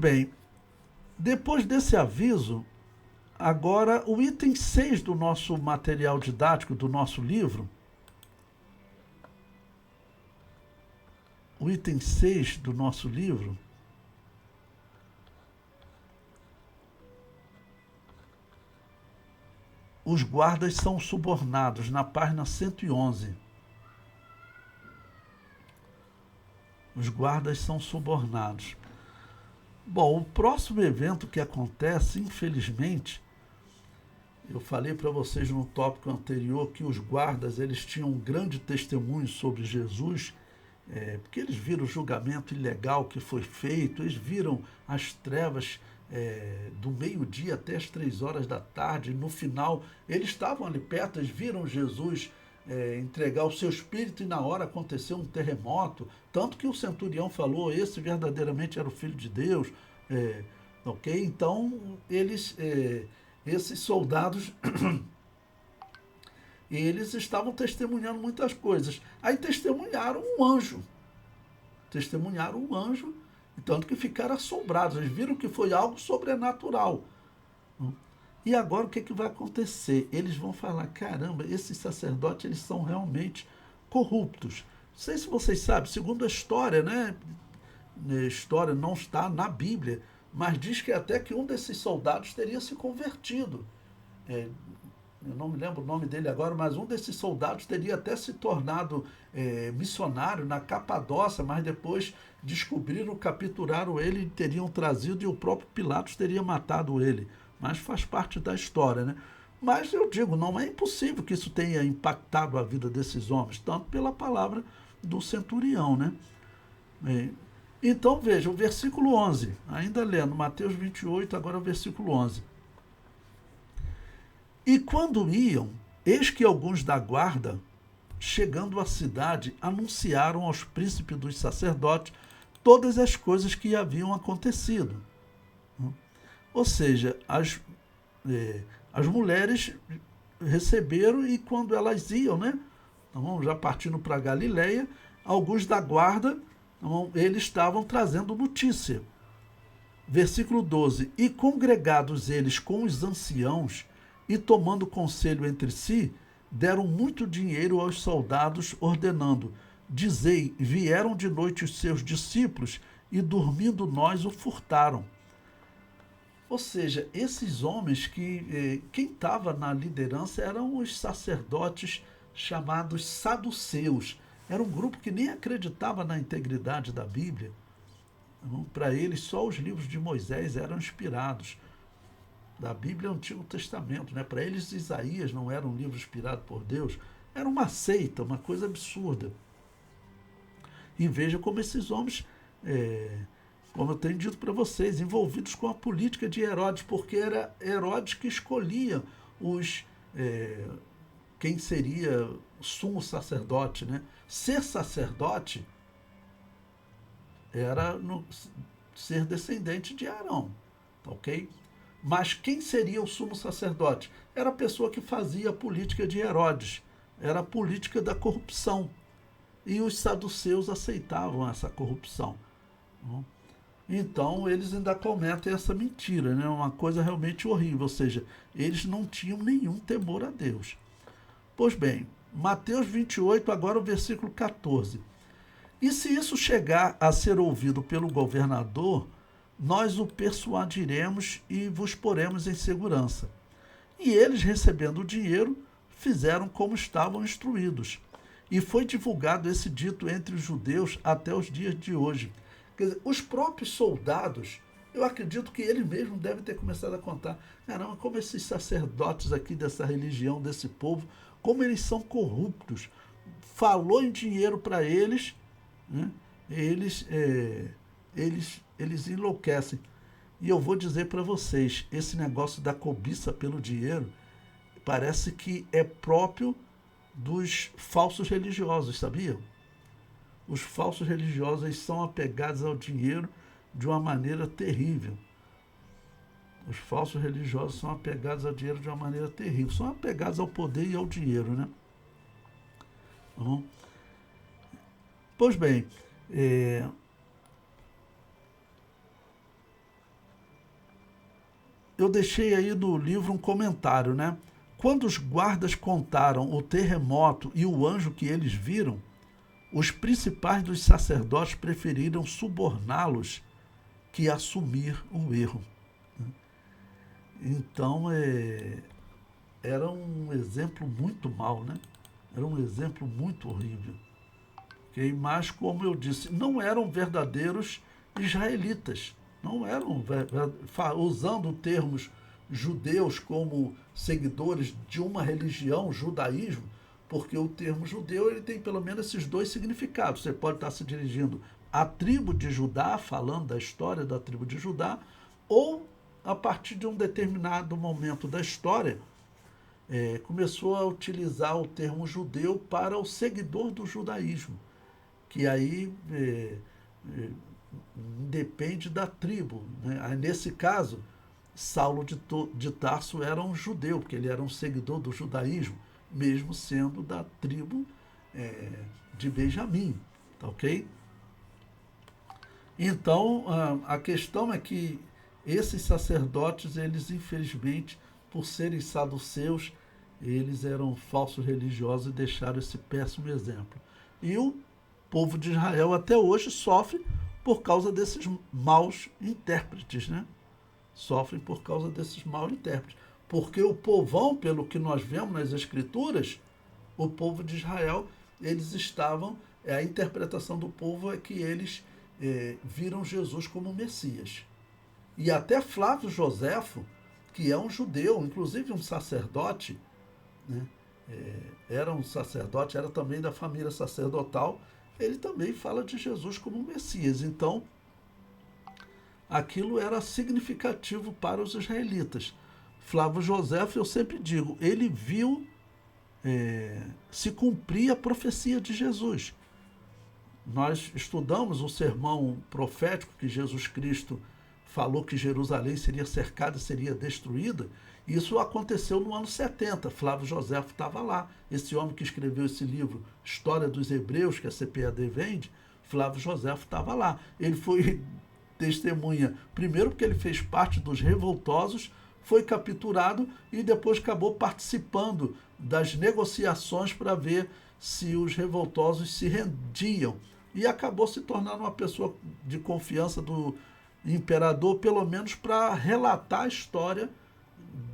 bem, depois desse aviso, agora o item 6 do nosso material didático, do nosso livro, o item 6 do nosso livro, os guardas são subornados, na página 111. Os guardas são subornados. Bom, o próximo evento que acontece, infelizmente, eu falei para vocês no tópico anterior que os guardas eles tinham um grande testemunho sobre Jesus, porque eles viram o julgamento ilegal que foi feito, eles viram as trevas do meio-dia até as 3 horas da tarde, no final eles estavam ali perto, eles viram Jesus entregar o seu espírito e na hora aconteceu um terremoto, tanto que o centurião falou, esse verdadeiramente era o Filho de Deus, ok? Então, esses soldados, eles estavam testemunhando muitas coisas. Aí testemunharam um anjo, tanto que ficaram assombrados, eles viram que foi algo sobrenatural. E agora o que vai acontecer? Eles vão falar, caramba, esses sacerdotes eles são realmente corruptos. Não sei se vocês sabem, segundo a história, né? A história não está na Bíblia, mas diz que até que um desses soldados teria se convertido. Eu não me lembro o nome dele agora, mas um desses soldados teria até se tornado missionário na Capadócia, mas depois descobriram, capturaram ele, teriam trazido e o próprio Pilatos teria matado ele. Mas faz parte da história, né? Mas eu digo, não é impossível que isso tenha impactado a vida desses homens, tanto pela palavra do centurião, né? Então veja, o versículo 11, ainda lendo, Mateus 28, agora o versículo 11. E quando iam, eis que alguns da guarda, chegando à cidade, anunciaram aos príncipes dos sacerdotes todas as coisas que haviam acontecido. Ou seja, as mulheres receberam e quando elas iam, né? Então, já partindo para Galileia, alguns da guarda, então, eles estavam trazendo notícia. Versículo 12. E congregados eles com os anciãos e tomando conselho entre si, deram muito dinheiro aos soldados, ordenando, dizei, vieram de noite os seus discípulos e dormindo nós o furtaram. Ou seja, esses homens que quem estava na liderança eram os sacerdotes chamados saduceus. Era um grupo que nem acreditava na integridade da Bíblia. Então, para eles, só os livros de Moisés eram inspirados. Da Bíblia é o Antigo Testamento. Né? Para eles, Isaías não era um livro inspirado por Deus. Era uma seita, uma coisa absurda. E veja como esses homens... como eu tenho dito para vocês, envolvidos com a política de Herodes, porque era Herodes que escolhia quem seria sumo sacerdote. Né? Ser sacerdote era ser descendente de Arão, ok? Mas quem seria o sumo sacerdote? Era a pessoa que fazia a política de Herodes, era a política da corrupção. E os saduceus aceitavam essa corrupção. Não? Então, eles ainda cometem essa mentira, né? Uma coisa realmente horrível, ou seja, eles não tinham nenhum temor a Deus. Pois bem, Mateus 28, agora o versículo 14. E se isso chegar a ser ouvido pelo governador, nós o persuadiremos e vos poremos em segurança. E eles, recebendo o dinheiro, fizeram como estavam instruídos. E foi divulgado esse dito entre os judeus até os dias de hoje. Quer dizer, os próprios soldados, eu acredito que eles mesmos devem ter começado a contar, caramba, como esses sacerdotes aqui dessa religião, desse povo, como eles são corruptos. Falou em dinheiro para eles, né? eles enlouquecem. E eu vou dizer para vocês, esse negócio da cobiça pelo dinheiro parece que é próprio dos falsos religiosos, sabiam? Os falsos religiosos eles são apegados ao dinheiro de uma maneira terrível. Os falsos religiosos são apegados ao dinheiro de uma maneira terrível. São apegados ao poder e ao dinheiro, né? Pois bem, eu deixei aí no livro um comentário, né? Quando os guardas contaram o terremoto e o anjo que eles viram, os principais dos sacerdotes preferiram suborná-los que assumir o erro. Então, era um exemplo muito mau, né? Era um exemplo muito horrível. Okay? Mas, como eu disse, não eram verdadeiros israelitas. Não eram, usando termos judeus como seguidores de uma religião, judaísmo, porque o termo judeu ele tem pelo menos esses dois significados. Você pode estar se dirigindo à tribo de Judá, falando da história da tribo de Judá, ou a partir de um determinado momento da história, começou a utilizar o termo judeu para o seguidor do judaísmo, que aí depende da tribo, né? Nesse caso, Saulo de Tarso era um judeu, porque ele era um seguidor do judaísmo, mesmo sendo da tribo de Benjamim, tá ok? Então, a questão é que esses sacerdotes, eles infelizmente, por serem saduceus, eles eram falsos religiosos e deixaram esse péssimo exemplo. E o povo de Israel até hoje sofre por causa desses maus intérpretes, né? Sofrem por causa desses maus intérpretes. Porque o povão, pelo que nós vemos nas Escrituras, o povo de Israel, eles estavam, a interpretação do povo é que eles viram Jesus como Messias. E até Flávio Joséfo, que é um judeu, inclusive um sacerdote, né? Era um sacerdote, era também da família sacerdotal, ele também fala de Jesus como Messias. Então, aquilo era significativo para os israelitas. Flávio Joséfo, eu sempre digo, ele viu se cumprir a profecia de Jesus. Nós estudamos o sermão profético que Jesus Cristo falou que Jerusalém seria cercada, seria destruída. Isso aconteceu no ano 70. Flávio Joséfo estava lá. Esse homem que escreveu esse livro, História dos Hebreus, que a CPAD vende, Flávio Joséfo estava lá. Ele foi testemunha, primeiro porque ele fez parte dos revoltosos, foi capturado e depois acabou participando das negociações para ver se os revoltosos se rendiam. E acabou se tornando uma pessoa de confiança do imperador, pelo menos para relatar a história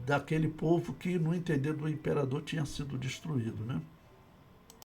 daquele povo que, no entender do imperador, tinha sido destruído, né?